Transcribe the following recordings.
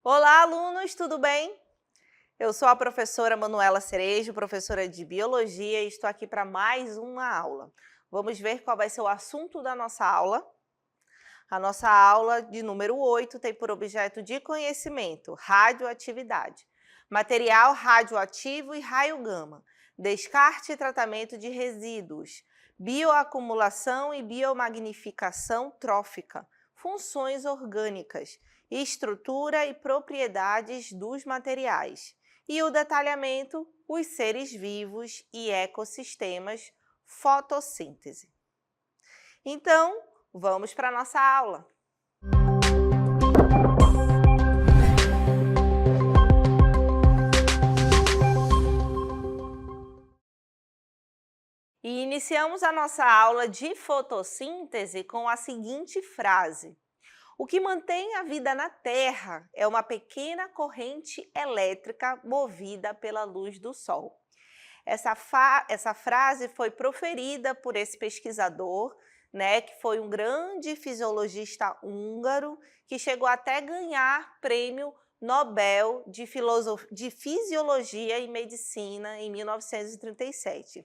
Olá, alunos, tudo bem? Eu sou a professora Manuela Cerejo, professora de Biologia, e estou aqui para mais uma aula. Vamos ver qual vai ser o assunto da nossa aula. A nossa aula de número 8 tem por objeto de conhecimento radioatividade, material radioativo e raio gama, descarte e tratamento de resíduos, bioacumulação e biomagnificação trófica, funções orgânicas, estrutura e propriedades dos materiais, e o detalhamento, os seres vivos e ecossistemas, fotossíntese. Então, vamos para a nossa aula. E iniciamos a nossa aula de fotossíntese com a seguinte frase: o que mantém a vida na Terra é uma pequena corrente elétrica movida pela luz do Sol. Essa frase foi proferida por esse pesquisador, que foi um grande fisiologista húngaro, que chegou até ganhar prêmio Nobel de Fisiologia e Medicina em 1937.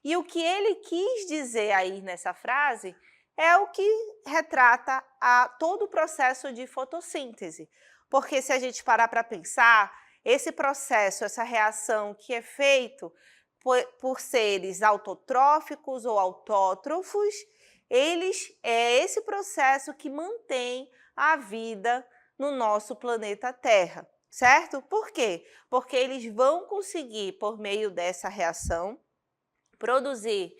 E o que ele quis dizer aí nessa frase é o que retrata todo o processo de fotossíntese. Porque se a gente parar para pensar, esse processo, essa reação que é feito por seres autotróficos ou autótrofos, é esse processo que mantém a vida no nosso planeta Terra, certo? Por quê? Porque eles vão conseguir, por meio dessa reação, produzir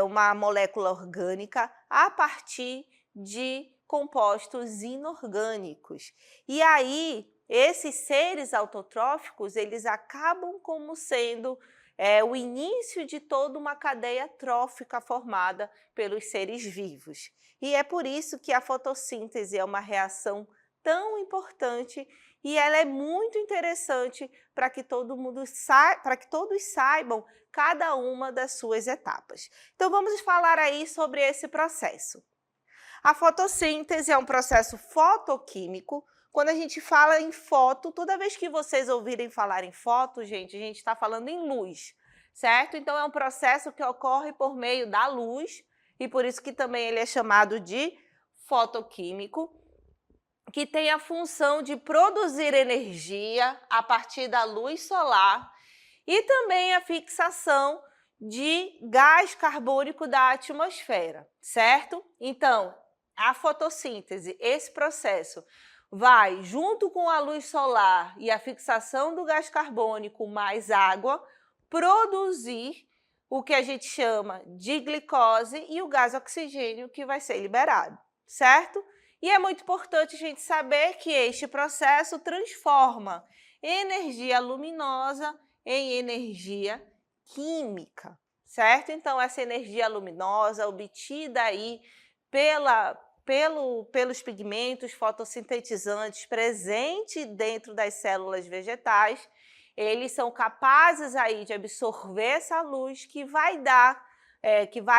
uma molécula orgânica a partir de compostos inorgânicos. E aí, esses seres autotróficos, eles acabam como sendo o início de toda uma cadeia trófica formada pelos seres vivos. E é por isso que a fotossíntese é uma reação tão importante e ela é muito interessante para que todos saibam cada uma das suas etapas. Então vamos falar aí sobre esse processo. A fotossíntese é um processo fotoquímico. Quando a gente fala em foto, toda vez que vocês ouvirem falar em foto, a gente está falando em luz, certo? Então é um processo que ocorre por meio da luz e por isso que também ele é chamado de fotoquímico, que tem a função de produzir energia a partir da luz solar e também a fixação de gás carbônico da atmosfera, certo? Então, a fotossíntese, esse processo, vai junto com a luz solar e a fixação do gás carbônico mais água, produzir o que a gente chama de glicose e o gás oxigênio que vai ser liberado, certo? E é muito importante a gente saber que este processo transforma energia luminosa em energia química, certo? Então, essa energia luminosa obtida aí pelos pigmentos fotossintetizantes presentes dentro das células vegetais, eles são capazes aí de absorver essa luz que vai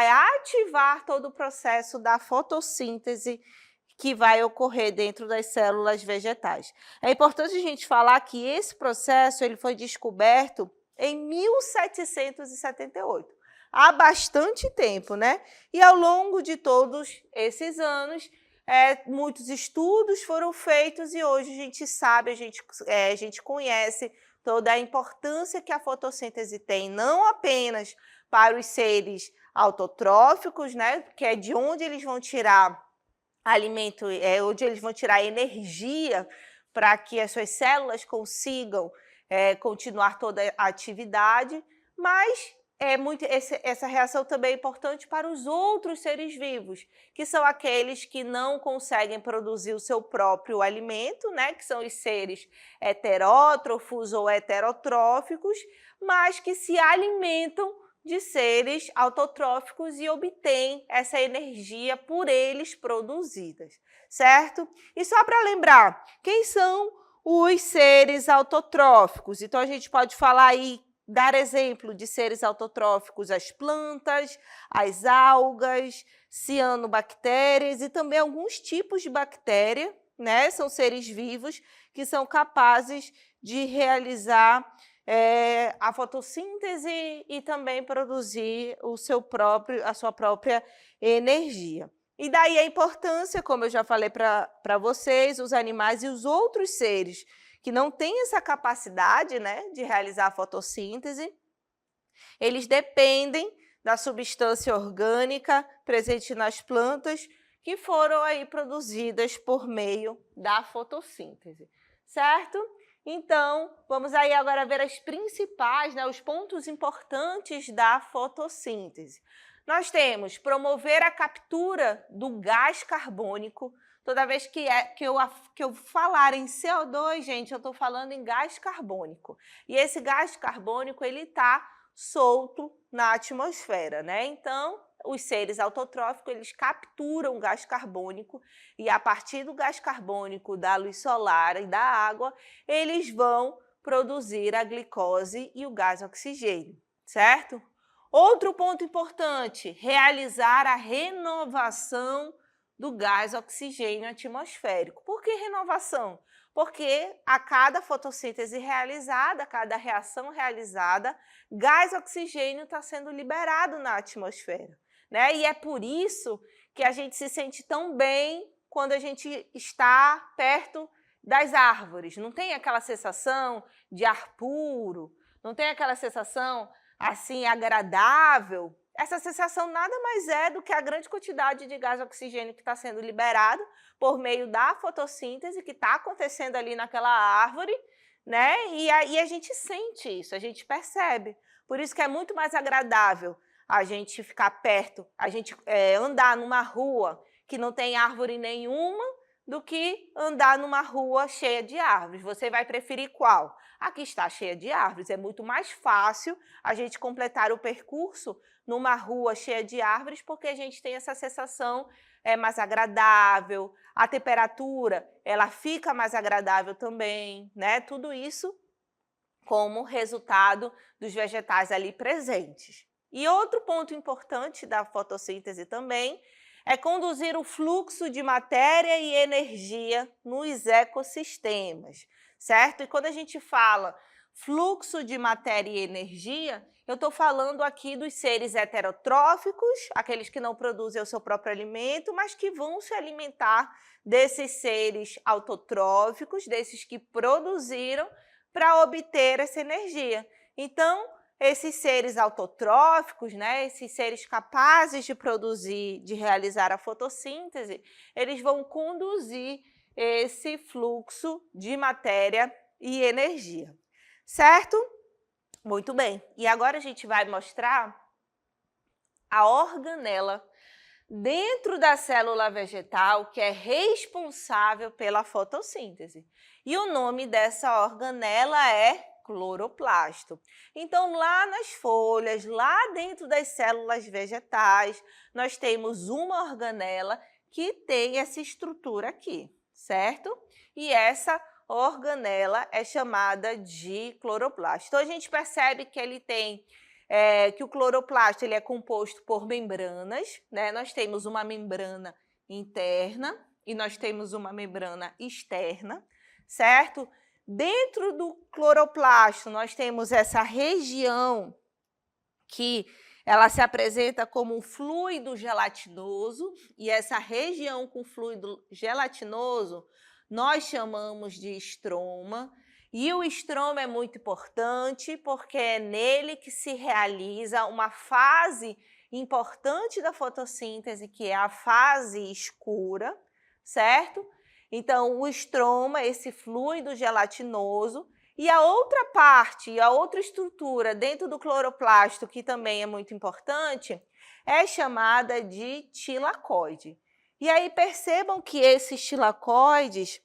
ativar todo o processo da fotossíntese que vai ocorrer dentro das células vegetais. É importante a gente falar que esse processo ele foi descoberto em 1778, há bastante tempo, né? E ao longo de todos esses anos, muitos estudos foram feitos e hoje a gente sabe, a gente conhece toda a importância que a fotossíntese tem, não apenas para os seres autotróficos, né? Que é de onde eles vão tirar alimento, onde eles vão tirar energia para que as suas células consigam continuar toda a atividade, mas essa reação também é importante para os outros seres vivos, que são aqueles que não conseguem produzir o seu próprio alimento, né, que são os seres heterótrofos ou heterotróficos, mas que se alimentam de seres autotróficos e obtêm essa energia por eles produzidas, certo? E só para lembrar, quem são os seres autotróficos? Então, a gente pode falar aí, dar exemplo de seres autotróficos, as plantas, as algas, cianobactérias e também alguns tipos de bactéria, né? São seres vivos que são capazes de realizar a fotossíntese e também produzir a sua própria energia. E daí a importância, como eu já falei para vocês, os animais e os outros seres que não têm essa capacidade, né, de realizar a fotossíntese, eles dependem da substância orgânica presente nas plantas que foram aí produzidas por meio da fotossíntese, certo? Então, vamos aí agora ver as principais, né, os pontos importantes da fotossíntese. Nós temos promover a captura do gás carbônico. Toda vez que eu falar em CO2, gente, eu estou falando em gás carbônico. E esse gás carbônico, ele está solto na atmosfera, né? Então, os seres autotróficos, eles capturam gás carbônico e a partir do gás carbônico, da luz solar e da água, eles vão produzir a glicose e o gás oxigênio, certo? Outro ponto importante, realizar a renovação do gás oxigênio atmosférico. Por que renovação? Porque a cada fotossíntese realizada, a cada reação realizada, gás oxigênio está sendo liberado na atmosfera, né? E é por isso que a gente se sente tão bem quando a gente está perto das árvores. Não tem aquela sensação de ar puro, não tem aquela sensação assim agradável. Essa sensação nada mais é do que a grande quantidade de gás oxigênio que está sendo liberado por meio da fotossíntese que está acontecendo ali naquela árvore, né? E a gente sente isso, a gente percebe. Por isso que é muito mais agradável a gente ficar perto, a gente andar numa rua que não tem árvore nenhuma, do que andar numa rua cheia de árvores. Você vai preferir qual? A que está cheia de árvores. É muito mais fácil a gente completar o percurso numa rua cheia de árvores, porque a gente tem essa sensação mais agradável, a temperatura ela fica mais agradável também, né? Tudo isso como resultado dos vegetais ali presentes. E outro ponto importante da fotossíntese também é conduzir o fluxo de matéria e energia nos ecossistemas, certo? E quando a gente fala fluxo de matéria e energia, eu estou falando aqui dos seres heterotróficos, aqueles que não produzem o seu próprio alimento, mas que vão se alimentar desses seres autotróficos, desses que produziram para obter essa energia. Então, esses seres autotróficos, né, esses seres capazes de produzir, de realizar a fotossíntese, eles vão conduzir esse fluxo de matéria e energia, certo? Muito bem. E agora a gente vai mostrar a organela dentro da célula vegetal que é responsável pela fotossíntese. E o nome dessa organela é cloroplasto. Então, lá nas folhas, lá dentro das células vegetais, nós temos uma organela que tem essa estrutura aqui, certo? E essa organela é chamada de cloroplasto. Então, a gente percebe que ele tem que o cloroplasto ele é composto por membranas, né? Nós temos uma membrana interna e nós temos uma membrana externa, certo? Dentro do cloroplasto, nós temos essa região que ela se apresenta como um fluido gelatinoso, e essa região com fluido gelatinoso nós chamamos de estroma. E o estroma é muito importante porque é nele que se realiza uma fase importante da fotossíntese, que é a fase escura, certo? Então, o estroma, esse fluido gelatinoso, e a outra parte, a outra estrutura dentro do cloroplasto, que também é muito importante, é chamada de tilacoide. E aí percebam que esses tilacoides,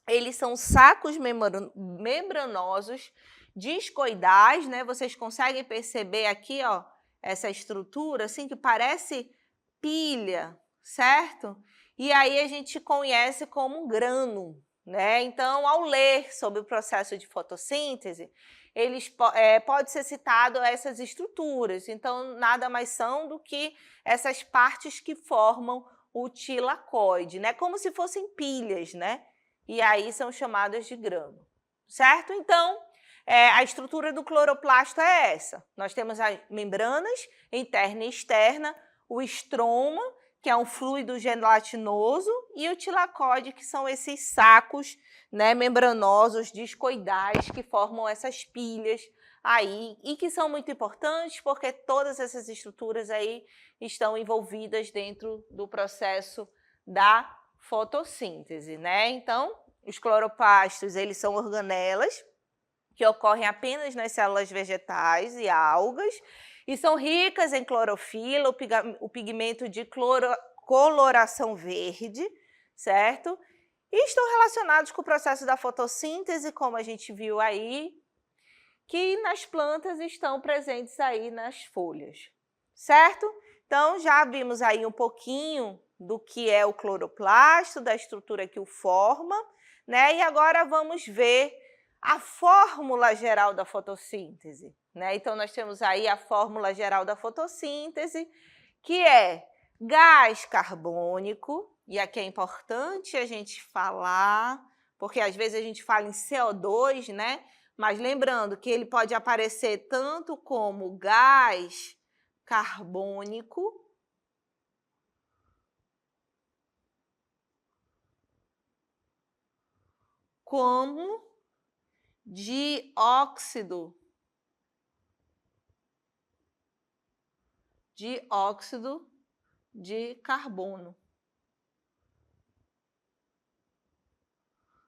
eles são sacos membranosos discoidais, né? Vocês conseguem perceber aqui, ó, essa estrutura assim que parece pilha, certo? e aí a gente conhece como grano, né? Então, ao ler sobre o processo de fotossíntese, pode ser citado essas estruturas. Então, nada mais são do que essas partes que formam o tilacoide, né? Como se fossem pilhas, né? E aí são chamadas de grano, certo? Então, a estrutura do cloroplasto é essa. Nós temos as membranas interna e externa, o estroma, que é um fluido gelatinoso, e o tilacoide, que são esses sacos, né, membranosos, discoidais, que formam essas pilhas aí, e que são muito importantes porque todas essas estruturas aí estão envolvidas dentro do processo da fotossíntese, né? Então, os cloroplastos, eles são organelas que ocorrem apenas nas células vegetais e algas, e são ricas em clorofila, o pigmento de coloração verde, certo? E estão relacionados com o processo da fotossíntese, como a gente viu aí, que nas plantas estão presentes aí nas folhas, certo? Então, já vimos aí um pouquinho do que é o cloroplasto, da estrutura que o forma, né? E agora vamos ver a fórmula geral da fotossíntese, né? Então, nós temos aí a fórmula geral da fotossíntese, que é gás carbônico, e aqui é importante a gente falar, porque às vezes a gente fala em CO2, né? Mas lembrando que ele pode aparecer tanto como gás carbônico, como dióxido de carbono.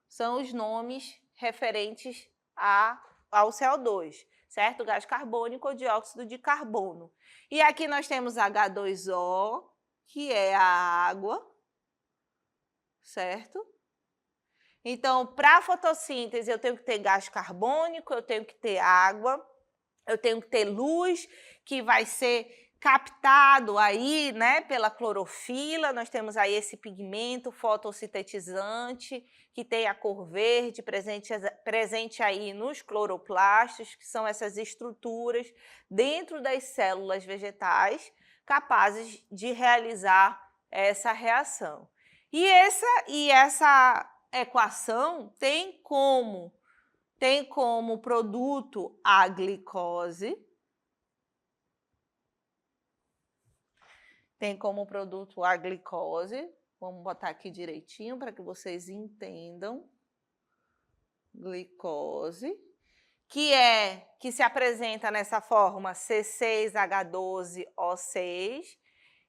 São os nomes referentes ao CO2, certo? Gás carbônico ou dióxido de carbono. E aqui nós temos H2O, que é a água, certo? Então, para a fotossíntese, eu tenho que ter gás carbônico, eu tenho que ter água, eu tenho que ter luz, que vai ser captado aí, né, pela clorofila. Nós temos aí esse pigmento fotossintetizante, que tem a cor verde, presente aí nos cloroplastos, que são essas estruturas dentro das células vegetais, capazes de realizar essa reação. E essa equação tem como produto a glicose, vamos botar aqui direitinho para que vocês entendam, glicose, que se apresenta nessa forma C6H12O6,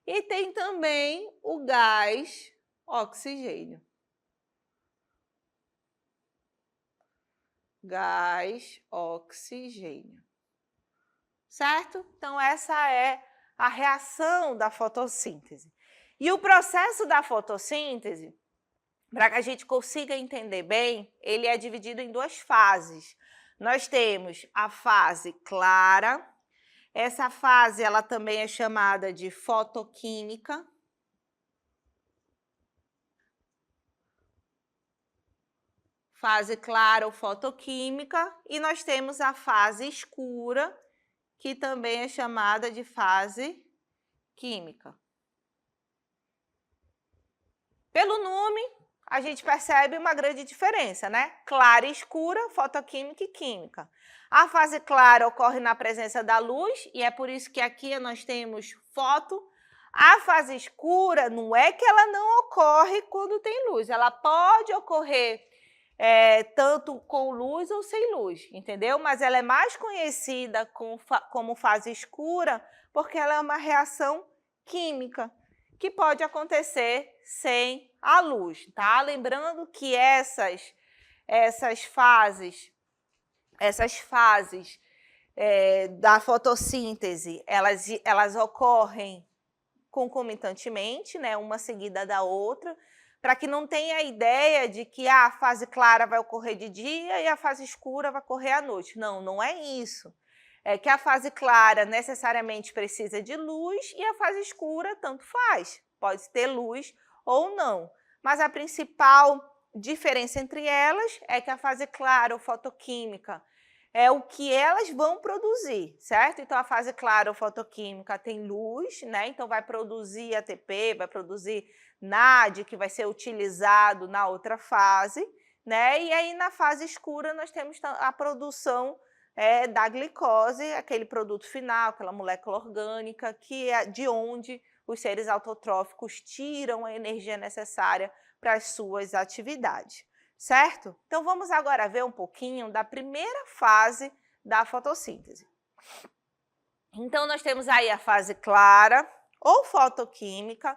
e tem também o gás oxigênio. Gás oxigênio, certo? Então, essa é a reação da fotossíntese. E o processo da fotossíntese, para que a gente consiga entender bem, ele é dividido em duas fases. Nós temos a fase clara, essa fase ela também é chamada de fotoquímica. Fase clara ou fotoquímica, e nós temos a fase escura, que também é chamada de fase química. Pelo nome, a gente percebe uma grande diferença, né? Clara e escura, fotoquímica e química. A fase clara ocorre na presença da luz, e é por isso que aqui nós temos foto. A fase escura não é que ela não ocorre quando tem luz, ela pode ocorrer tanto com luz ou sem luz, entendeu? Mas ela é mais conhecida como fase escura porque ela é uma reação química que pode acontecer sem a luz, tá? Lembrando que essas fases da fotossíntese, elas ocorrem concomitantemente, né? Uma seguida da outra, para que não tenha a ideia de que a fase clara vai ocorrer de dia e a fase escura vai ocorrer à noite. Não, não é isso. É que a fase clara necessariamente precisa de luz e a fase escura tanto faz. Pode ter luz ou não. Mas a principal diferença entre elas é que a fase clara ou fotoquímica é o que elas vão produzir, certo? Então, a fase clara ou fotoquímica tem luz, né? Então, vai produzir ATP, vai produzir NAD, que vai ser utilizado na outra fase, né? E aí, na fase escura, nós temos a produção da glicose, aquele produto final, aquela molécula orgânica, que é de onde os seres autotróficos tiram a energia necessária para as suas atividades, certo? Então, vamos agora ver um pouquinho da primeira fase da fotossíntese. Então, nós temos aí a fase clara, ou fotoquímica,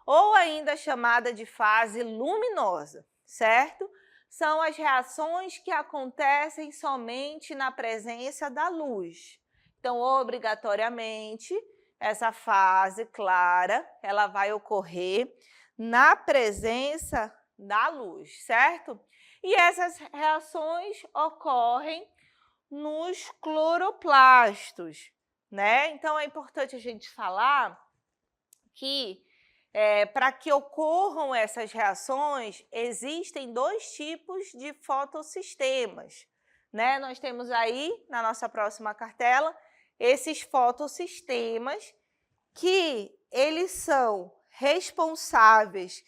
ou ainda chamada de fase luminosa, certo? São as reações que acontecem somente na presença da luz. Então, obrigatoriamente, essa fase clara, ela vai ocorrer na presença da luz, certo? E essas reações ocorrem nos cloroplastos, né? Então, é importante a gente falar que para que ocorram essas reações, existem dois tipos de fotossistemas, né? Nós temos aí, na nossa próxima cartela, esses fotossistemas que eles são responsáveis,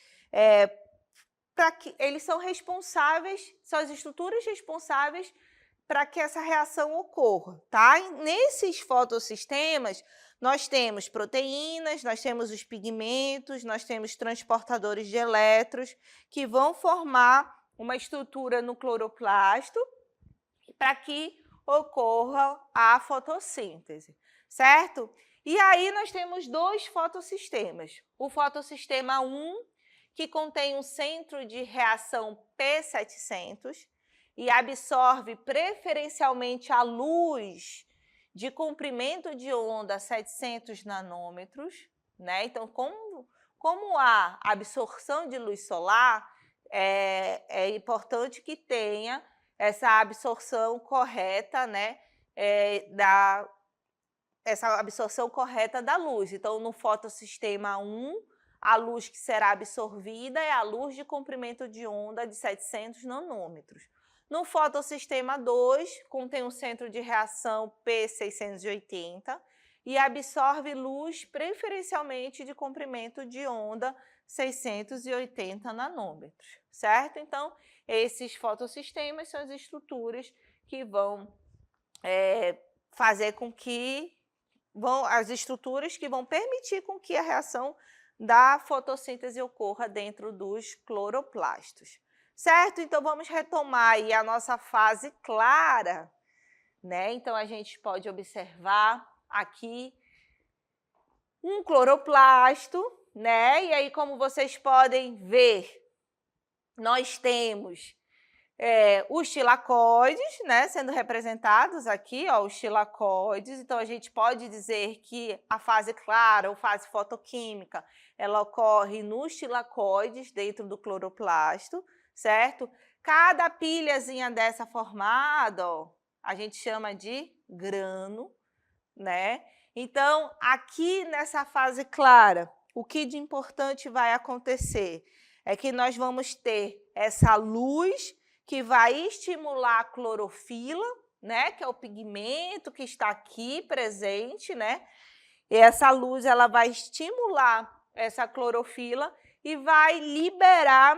são as estruturas responsáveis para que essa reação ocorra, tá? E nesses fotossistemas, nós temos proteínas, nós temos os pigmentos, nós temos transportadores de elétrons que vão formar uma estrutura no cloroplasto para que ocorra a fotossíntese, certo? E aí nós temos dois fotossistemas. O fotossistema 1, que contém um centro de reação P700 e absorve preferencialmente a luz de comprimento de onda 700 nanômetros, né? Então, como a absorção de luz solar, é importante que tenha essa absorção correta, né? Essa absorção correta da luz. Então, no fotossistema 1, a luz que será absorvida é a luz de comprimento de onda de 700 nanômetros. No fotossistema 2, contém um centro de reação P680 e absorve luz preferencialmente de comprimento de onda 680 nanômetros, certo? Então, esses fotossistemas são as estruturas que vão fazer com que as estruturas que vão permitir com que a reação da fotossíntese ocorra dentro dos cloroplastos. Certo? Então, vamos retomar aí a nossa fase clara, né? Então, a gente pode observar aqui um cloroplasto, né? E aí, como vocês podem ver, nós temos os tilacoides, né, sendo representados aqui, ó, os tilacoides. Então, a gente pode dizer que a fase clara ou fase fotoquímica, ela ocorre nos tilacoides dentro do cloroplasto, certo? Cada pilhazinha dessa formada, ó, a gente chama de grano, né? Então, aqui nessa fase clara, o que de importante vai acontecer é que nós vamos ter essa luz que vai estimular a clorofila, né, que é o pigmento que está aqui presente, né? E essa luz ela vai estimular essa clorofila e vai liberar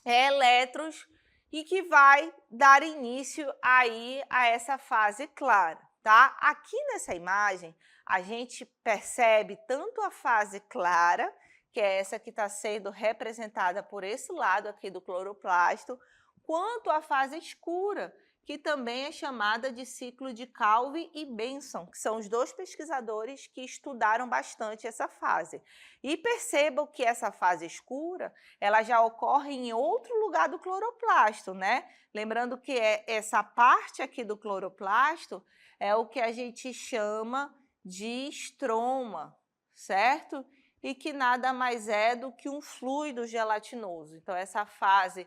elétrons e que vai dar início aí a essa fase clara, tá? Aqui nessa imagem, a gente percebe tanto a fase clara, que é essa que está sendo representada por esse lado aqui do cloroplasto, quanto a fase escura, que também é chamada de ciclo de Calvi e Benson, que são os dois pesquisadores que estudaram bastante essa fase. E percebam que essa fase escura, ela já ocorre em outro lugar do cloroplasto, né? Lembrando que essa parte aqui do cloroplasto é o que a gente chama de estroma, certo? E que nada mais é do que um fluido gelatinoso. Então, essa fase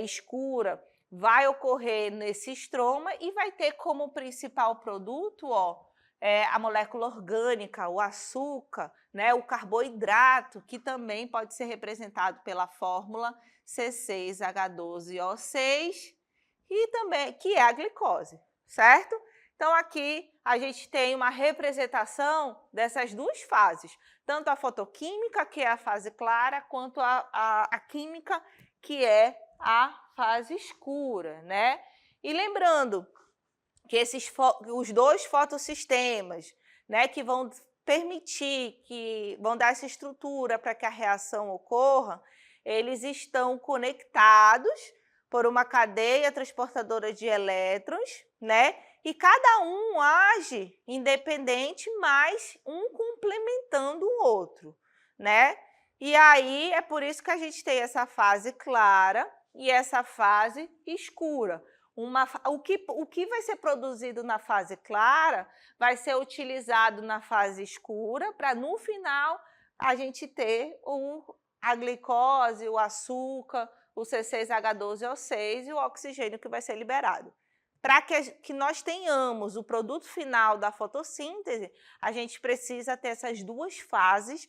escura vai ocorrer nesse estroma e vai ter como principal produto, ó, a molécula orgânica, o açúcar, né, o carboidrato, que também pode ser representado pela fórmula C6H12O6, e também, que é a glicose, certo? Então, aqui a gente tem uma representação dessas duas fases, tanto a fotoquímica, que é a fase clara, quanto a química, que é a fase escura, né? E lembrando que os dois fotossistemas, né, que vão permitir, que vão dar essa estrutura para que a reação ocorra, eles estão conectados por uma cadeia transportadora de elétrons, né? E cada um age independente, mas um complementando o outro, né? E aí é por isso que a gente tem essa fase clara e essa fase escura. O que vai ser produzido na fase clara vai ser utilizado na fase escura para, no final, a gente ter a glicose, o açúcar, o C6H12O6 e o oxigênio que vai ser liberado. Para que nós tenhamos o produto final da fotossíntese, a gente precisa ter essas duas fases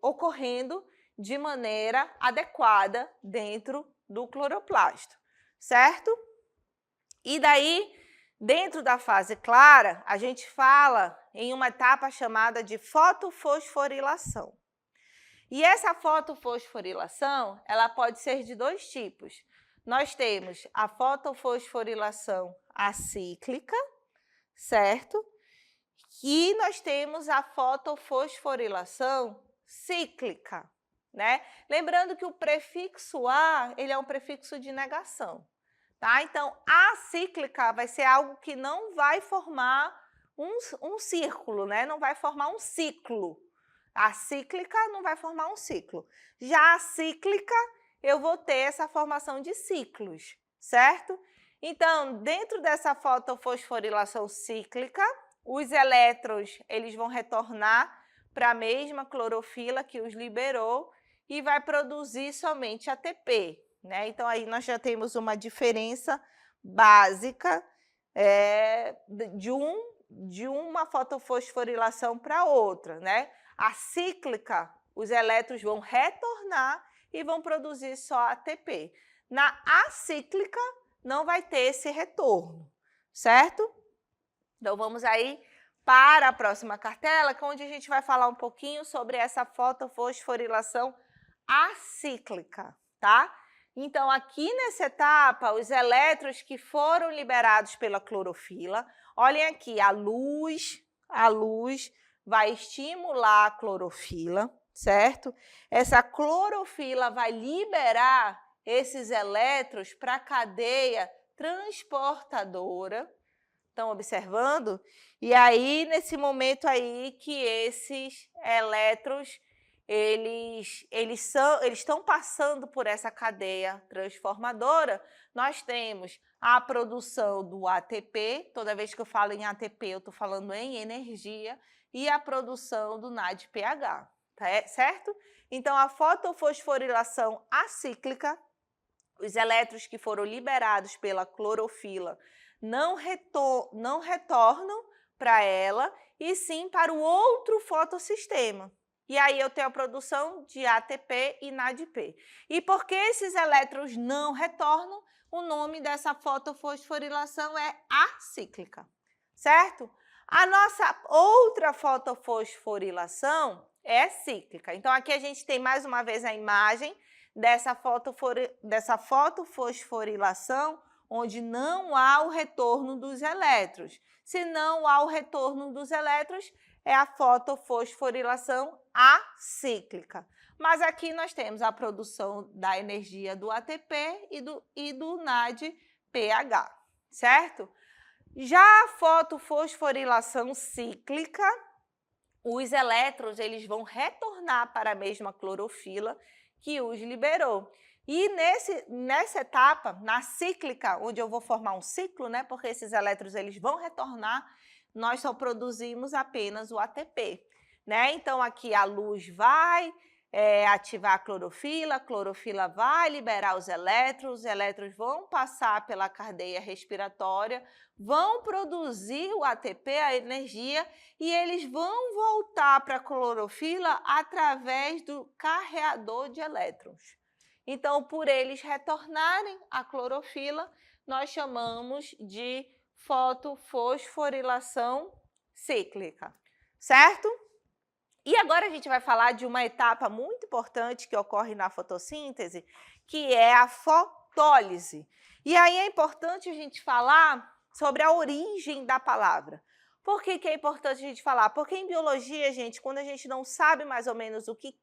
ocorrendo de maneira adequada dentro do cloroplasto, certo? E daí, dentro da fase clara, a gente fala em uma etapa chamada de fotofosforilação. E essa fotofosforilação, ela pode ser de dois tipos. Nós temos a fotofosforilação acíclica, certo? E nós temos a fotofosforilação cíclica, né? Lembrando que o prefixo A, ele é um prefixo de negação, tá? Então, a cíclica vai ser algo que não vai formar um círculo, né? Não vai formar um ciclo. A cíclica não vai formar um ciclo. Já a cíclica, eu vou ter essa formação de ciclos, certo? Então, dentro dessa fotofosforilação cíclica, os elétrons, eles vão retornar para a mesma clorofila que os liberou e vai produzir somente ATP, né? Então, aí nós já temos uma diferença básica de uma fotofosforilação para outra, né? A cíclica, os elétrons vão retornar e vão produzir só ATP. Na acíclica, não vai ter esse retorno, certo? Então, vamos aí para a próxima cartela, onde a gente vai falar um pouquinho sobre essa fotofosforilação acíclica, tá? Então, aqui nessa etapa, os elétrons que foram liberados pela clorofila, olhem aqui, a luz vai estimular a clorofila, certo? Essa clorofila vai liberar esses elétrons para a cadeia transportadora. Estão observando? E aí, nesse momento aí que esses elétrons, eles estão passando por essa cadeia transformadora, nós temos a produção do ATP, toda vez que eu falo em ATP, eu estou falando em energia, e a produção do NADPH, tá? Certo? Então, a fotofosforilação acíclica, os elétrons que foram liberados pela clorofila não retornam para ela, e sim para o outro fotossistema. E aí eu tenho a produção de ATP e NADP. E porque esses elétrons não retornam, o nome dessa fotofosforilação é acíclica, certo? A nossa outra fotofosforilação é cíclica. Então, aqui a gente tem mais uma vez a imagem dessa fotofosforilação, onde não há o retorno dos elétrons. Se não há o retorno dos elétrons, é a fotofosforilação acíclica. Mas aqui nós temos a produção da energia do ATP e do NADPH, certo? Já a fotofosforilação cíclica, os elétrons eles vão retornar para a mesma clorofila que os liberou. E nessa etapa, na cíclica, onde eu vou formar um ciclo, né, porque esses elétrons eles vão retornar, nós só produzimos apenas o ATP, né? Então, aqui a luz vai ativar a clorofila vai liberar os elétrons vão passar pela cadeia respiratória, vão produzir o ATP, a energia, e eles vão voltar para a clorofila através do carreador de elétrons. Então, por eles retornarem à clorofila, nós chamamos de fotofosforilação cíclica, certo? E agora a gente vai falar de uma etapa muito importante que ocorre na fotossíntese, que é a fotólise. E aí é importante a gente falar sobre a origem da palavra. Por que é importante a gente falar? Porque em biologia, gente, quando a gente não sabe mais ou menos o que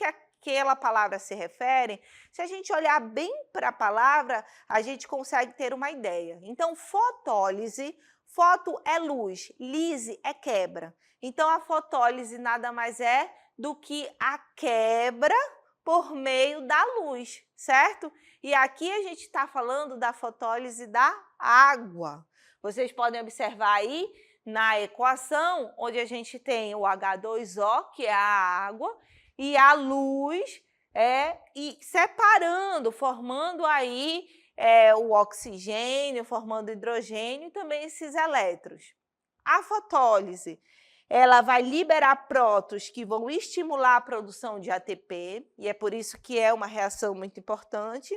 aquela palavra se refere, se a gente olhar bem para a palavra, a gente consegue ter uma ideia. Então, fotólise, foto é luz, lise é quebra. Então, a fotólise nada mais é do que a quebra por meio da luz, certo? E aqui a gente está falando da fotólise da água. Vocês podem observar aí na equação, onde a gente tem o H2O, que é a água, e a luz e separando, formando aí o oxigênio, formando hidrogênio e também esses elétrons. A fotólise, ela vai liberar prótons que vão estimular a produção de ATP, e é por isso que é uma reação muito importante.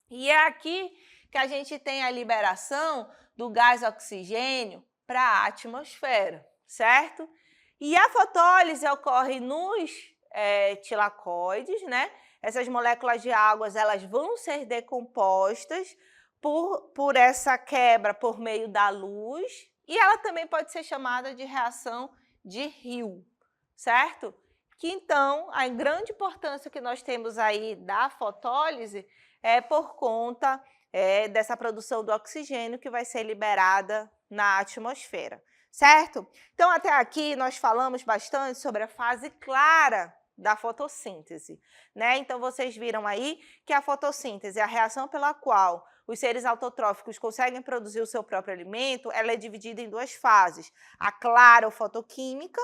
E é aqui que a gente tem a liberação do gás oxigênio para a atmosfera, certo? E a fotólise ocorre nos tilacoides, né? Essas moléculas de água, elas vão ser decompostas por essa quebra por meio da luz, e ela também pode ser chamada de reação de Hill, certo? Que então, a grande importância que nós temos aí da fotólise é por conta dessa produção do oxigênio que vai ser liberada na atmosfera, certo? Então, até aqui nós falamos bastante sobre a fase clara da fotossíntese, né? Então, vocês viram aí que a fotossíntese é a reação pela qual os seres autotróficos conseguem produzir o seu próprio alimento, ela é dividida em duas fases, a clara ou fotoquímica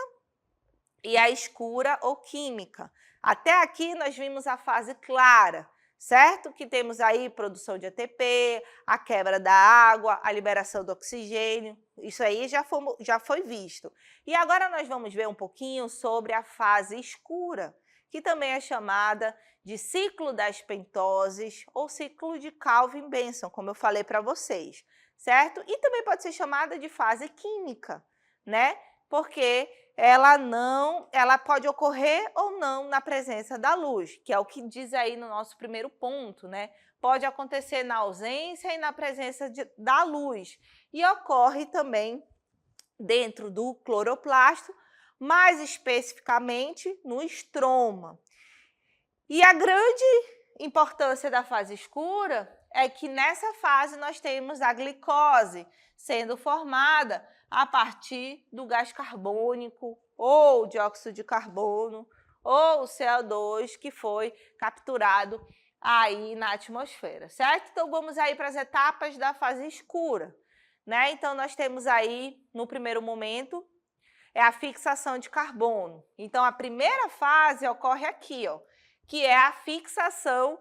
e a escura ou química. Até aqui nós vimos a fase clara, certo? Que temos aí produção de ATP, a quebra da água, a liberação do oxigênio, isso aí já foi visto. E agora nós vamos ver um pouquinho sobre a fase escura, que também é chamada de ciclo das pentoses ou ciclo de Calvin-Benson, como eu falei para vocês, certo? E também pode ser chamada de fase química, né? Porque ela pode ocorrer ou não na presença da luz, que é o que diz aí no nosso primeiro ponto, né? Pode acontecer na ausência e na presença da luz. E ocorre também dentro do cloroplasto, mais especificamente no estroma. E a grande importância da fase escura é que nessa fase nós temos a glicose sendo formada a partir do gás carbônico ou dióxido de carbono ou CO2 que foi capturado aí na atmosfera, certo? Então vamos aí para as etapas da fase escura, né? Então nós temos aí no primeiro momento a fixação de carbono. Então a primeira fase ocorre aqui, ó, que é a fixação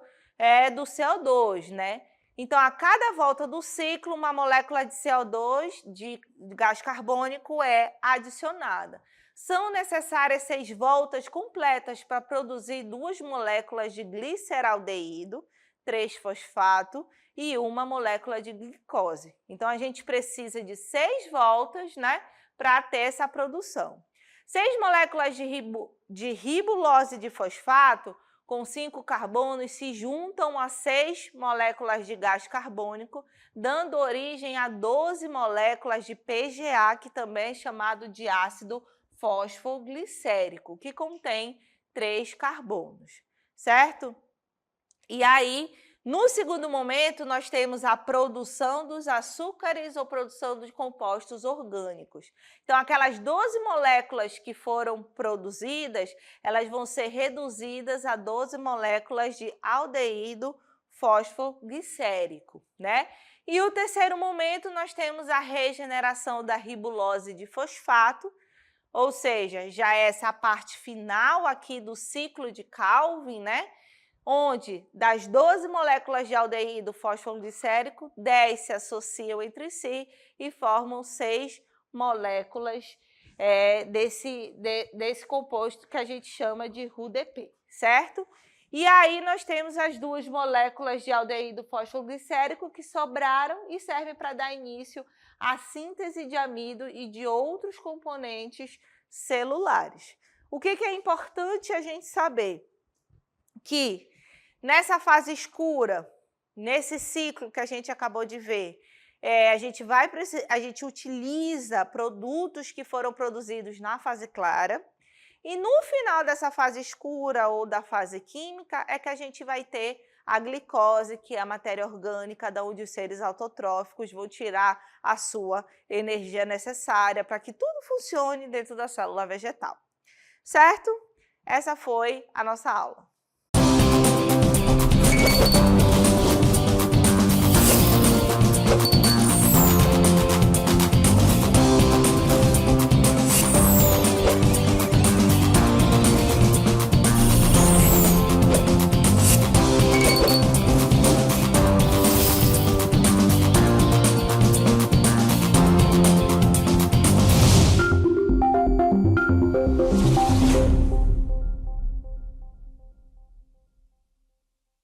do CO2, né? Então, a cada volta do ciclo, uma molécula de CO2, de gás carbônico, é adicionada. São necessárias 6 voltas completas para produzir 2 moléculas de gliceraldeído, 3-fosfato e 1 molécula de glicose. Então, a gente precisa de 6 voltas, né, para ter essa produção. 6 moléculas de ribulose de fosfato com 5 carbonos se juntam a 6 moléculas de gás carbônico, dando origem a 12 moléculas de PGA, que também é chamado de ácido fosfoglicérico, que contém 3 carbonos, certo? E aí, no segundo momento, nós temos a produção dos açúcares ou produção dos compostos orgânicos. Então, aquelas 12 moléculas que foram produzidas, elas vão ser reduzidas a 12 moléculas de aldeído fosfoglicérico, né? E o terceiro momento, nós temos a regeneração da ribulose de fosfato, ou seja, já é essa parte final aqui do ciclo de Calvin, né? Onde das 12 moléculas de aldeído fosfoglicérico, 10 se associam entre si e formam 6 moléculas desse composto que a gente chama de RUDP, certo? E aí nós temos as 2 moléculas de aldeído fosfoglicérico que sobraram e servem para dar início à síntese de amido e de outros componentes celulares. O que é importante a gente saber? Que nessa fase escura, nesse ciclo que a gente acabou de ver, a gente utiliza produtos que foram produzidos na fase clara e no final dessa fase escura ou da fase química é que a gente vai ter a glicose, que é a matéria orgânica da onde os seres autotróficos vão tirar a sua energia necessária para que tudo funcione dentro da célula vegetal. Certo? Essa foi a nossa aula.